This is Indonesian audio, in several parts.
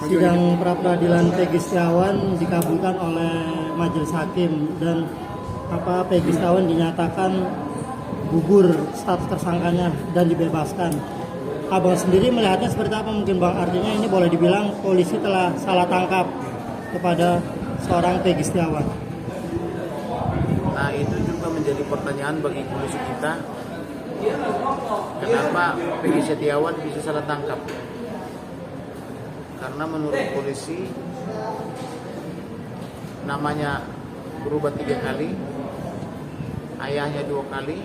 Sidang pra-peradilan Peggy Setiawan dikabulkan oleh majelis hakim dan Peggy Setiawan dinyatakan gugur status tersangkanya dan dibebaskan. Abang sendiri melihatnya seperti apa mungkin Bang? Artinya ini boleh dibilang polisi telah salah tangkap kepada seorang Peggy Setiawan. Nah, itu juga menjadi pertanyaan bagi polisi kita. Kenapa Peggy Setiawan bisa salah tangkap? Karena menurut polisi namanya berubah 3 kali, ayahnya 2 kali.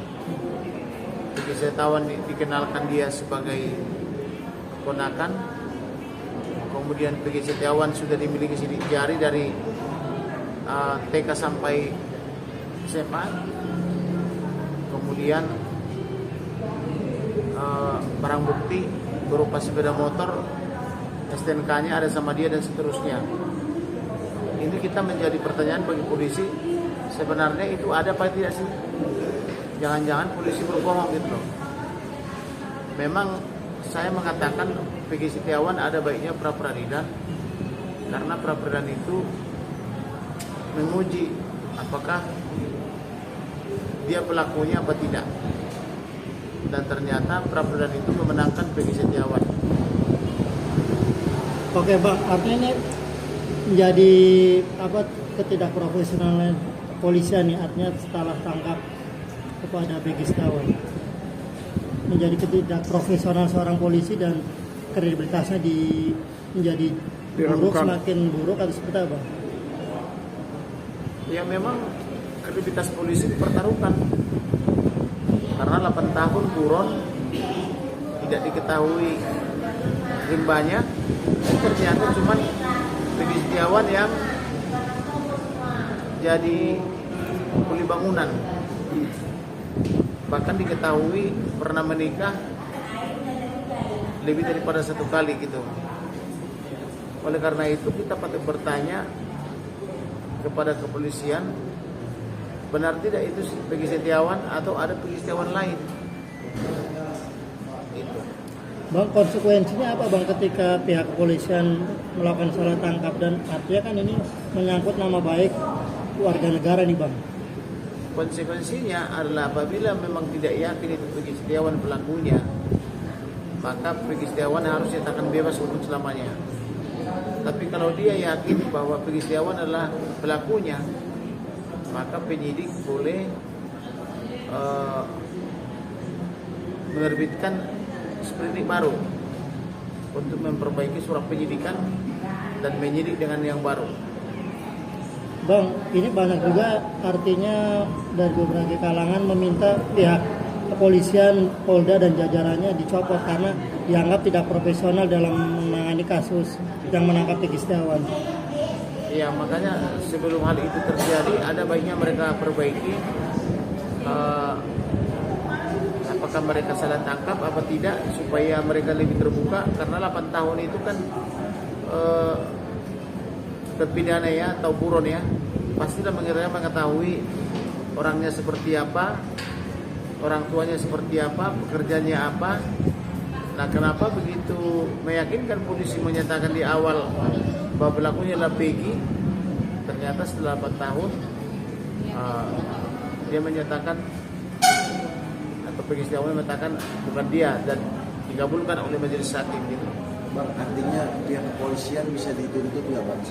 Peggy Setiawan dikenalkan dia sebagai ponakan. Kemudian Peggy Setiawan sudah dimiliki sidik jari dari TK sampai SMA. Kemudian barang bukti berupa sepeda motor, STNK-nya ada sama dia dan seterusnya. Ini kita menjadi pertanyaan bagi polisi, sebenarnya itu ada apa tidak sih? Jangan-jangan polisi berbohong gitu loh. Memang saya mengatakan Peggy Setiawan ada baiknya pra-peradilan, karena pra-peradilan itu menguji apakah dia pelakunya apa tidak. Dan ternyata pra-peradilan itu memenangkan Peggy Setiawan. Oke Bang, artinya ini menjadi ketidakprofesionalan kepolisian nih, artinya setelah tangkap kepada Peggy Setiawan menjadi ketidakprofesional seorang polisi dan kredibilitasnya menjadi buruk, semakin buruk atau seperti apa? Ya memang kredibilitas polisi dipertaruhkan karena 8 tahun buron tidak diketahui rimbanya. Ternyata cuma Peggy Setiawan yang jadi kuli bangunan. Bahkan diketahui pernah menikah lebih daripada 1 kali gitu. Oleh karena itu kita patut bertanya kepada kepolisian, benar tidak itu Peggy Setiawan atau ada Peggy Setiawan lain? Itu. Bang, konsekuensinya apa Bang ketika pihak kepolisian melakukan salah tangkap, dan artinya kan ini menyangkut nama baik warga negara nih Bang? Konsekuensinya adalah apabila memang tidak yakin itu Peggy Setiawan pelakunya, maka Peggy Setiawan harus dinyatakan bebas untuk selamanya. Tapi kalau dia yakin bahwa Peggy Setiawan adalah pelakunya, maka penyidik boleh menerbitkan sprindik baru untuk memperbaiki surat penyidikan dan menyidik dengan yang baru. Bang, ini banyak juga artinya dari beberapa kalangan meminta pihak kepolisian, Polda dan jajarannya dicopot karena dianggap tidak profesional dalam menangani kasus yang menangkap Peggy Setiawan. Ya, makanya sebelum hal itu terjadi ada baiknya mereka perbaiki apakah mereka salah tangkap apa tidak, supaya mereka lebih terbuka, karena 8 tahun itu kan terpidana ya atau buron ya, pastilah mengetahui orangnya seperti apa, orang tuanya seperti apa, pekerjaannya apa. Nah, kenapa begitu meyakinkan polisi menyatakan di awal bahwa pelakunya adalah Peggy, ternyata setelah 8 tahun dia menyatakan atau Peggy Setiawan menyatakan bukan dia dan dikabulkan oleh majelis hakim gitu. Bang, artinya pihak kepolisian bisa dituntut nggak Bang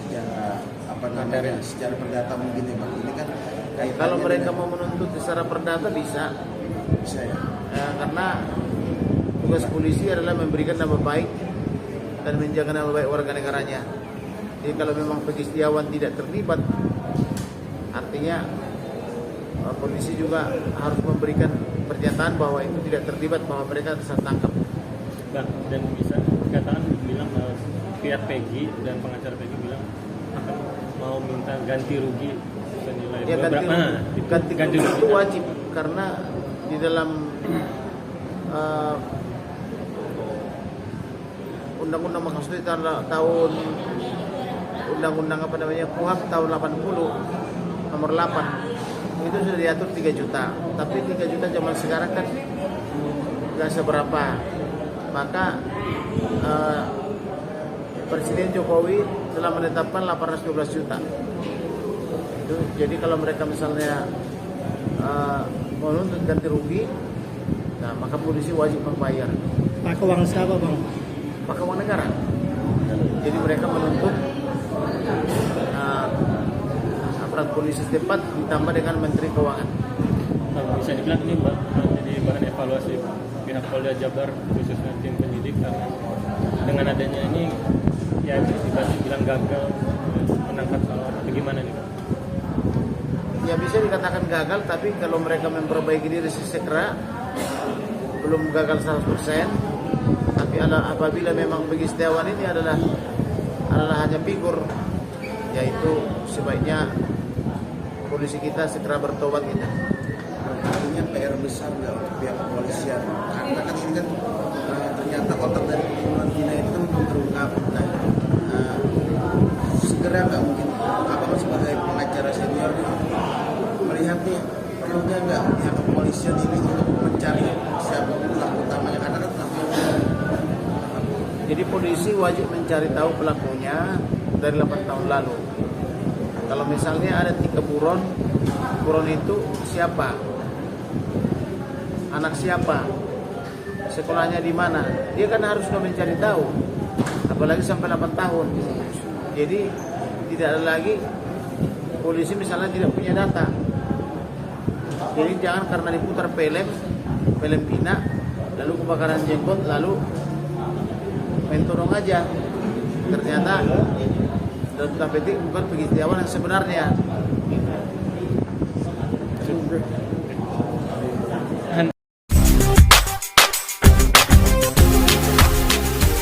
secara perdata mungkin ya Bang? Ini kan kalau mereka mau menuntut secara perdata bisa ya? Karena tugas polisi adalah memberikan nama baik dan menjaga nama baik warga negaranya. Jadi kalau memang Peggy Setiawan tidak terlibat, artinya polisi juga harus memberikan pernyataan bahwa itu tidak terlibat, bahwa mereka salah tangkap. Bang, dan bisa dikatakan bilang pihak Peggy dan pengacara Peggy bilang akan mau minta ganti rugi senilai Ya, ganti rugi itu wajib, karena di dalam undang-undang maksudnya tahun undang-undang KUHP tahun 80 nomor 8 itu sudah diatur 3 juta, tapi 3 juta zaman sekarang kan nggak seberapa. Maka Presiden Jokowi telah menetapkan 812 juta. Itu, jadi kalau mereka misalnya menuntut ganti rugi, nah maka polisi wajib membayar. Pakai uang siapa bang? Pakai uang negara. Jadi mereka menuntut aparat polisi setempat ditambah dengan Menteri Keuangan. Bisa dibilang ini jadi bahan evaluasi pihak Polda Jabar khususnya tim penyidik karena dengan adanya ini ya bisa dibilang gagal menangkap atau gimana nih Pak? Ya bisa dikatakan gagal, tapi kalau mereka memperbaiki diri segera belum gagal 100%. Tapi apabila memang Peggy Setiawan ini adalah hanya figur, yaitu sebaiknya polisi kita segera bertobat gitu. Artinya PR besar nggak untuk pihak kepolisian, karena kan ini kan ternyata otak dari pembunuhan Vina itu kan belum terungkap. Segera nggak mungkin abang sebagai pengacara senior melihatnya perlunya nggak pihak kepolisian ini untuk mencari siapa pelaku utamanya, karena kan pelakunya. Jadi polisi wajib mencari tahu pelakunya dari 8 tahun lalu. Kalau misalnya ada 3 buron itu siapa? Anak siapa? Sekolahnya di mana? Dia kan harus mencari tahu. Apalagi sampai 8 tahun. Jadi tidak ada lagi polisi misalnya tidak punya data. Jadi jangan karena diputar film Vina, lalu kebakaran jenggot, lalu main todong aja. Ternyata dalam petik bukan Peggy Setiawan yang sebenarnya.